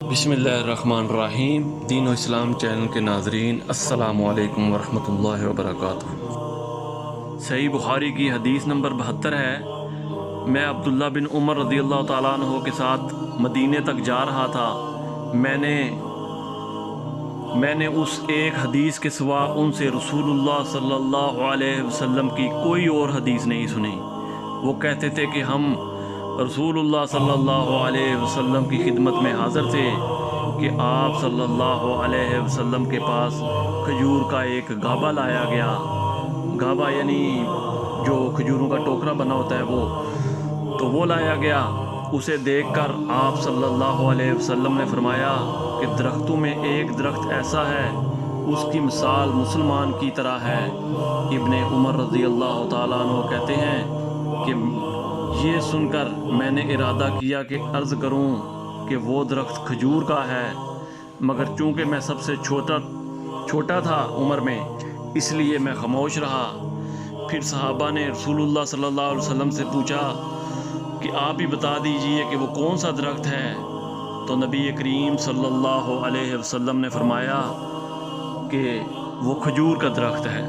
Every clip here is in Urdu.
بسم اللہ الرحمن الرحیم۔ دین و اسلام چینل کے ناظرین، السلام علیکم ورحمۃ اللہ وبرکاتہ۔ صحیح بخاری کی حدیث نمبر 72 ہے، میں عبداللہ بن عمر رضی اللہ تعالیٰ عنہ کے ساتھ مدینے تک جا رہا تھا۔ میں نے اس ایک حدیث کے سوا ان سے رسول اللہ صلی اللہ علیہ وسلم کی کوئی اور حدیث نہیں سنی۔ وہ کہتے تھے کہ ہم رسول اللہ صلی اللہ علیہ وسلم کی خدمت میں حاضر تھے کہ آپ صلی اللہ علیہ وسلم کے پاس کھجور کا ایک گھابا لایا گیا۔ گھابا یعنی جو کھجوروں کا ٹوکرا بنا ہوتا ہے وہ لایا گیا۔ اسے دیکھ کر آپ صلی اللہ علیہ وسلم نے فرمایا کہ درختوں میں ایک درخت ایسا ہے، اس کی مثال مسلمان کی طرح ہے۔ ابن عمر رضی اللہ تعالیٰ عنہ کہتے ہیں کہ یہ سن کر میں نے ارادہ کیا کہ عرض کروں کہ وہ درخت کھجور کا ہے، مگر چونکہ میں سب سے چھوٹا تھا عمر میں، اس لیے میں خاموش رہا۔ پھر صحابہ نے رسول اللہ صلی اللہ علیہ وسلم سے پوچھا کہ آپ ہی بتا دیجئے کہ وہ کون سا درخت ہے، تو نبی کریم صلی اللہ علیہ وسلم نے فرمایا کہ وہ کھجور کا درخت ہے۔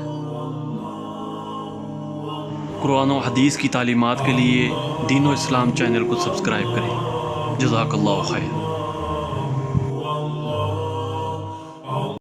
قرآن و حدیث کی تعلیمات کے لیے دین و اسلام چینل کو سبسکرائب کریں۔ جزاک اللہ خیر۔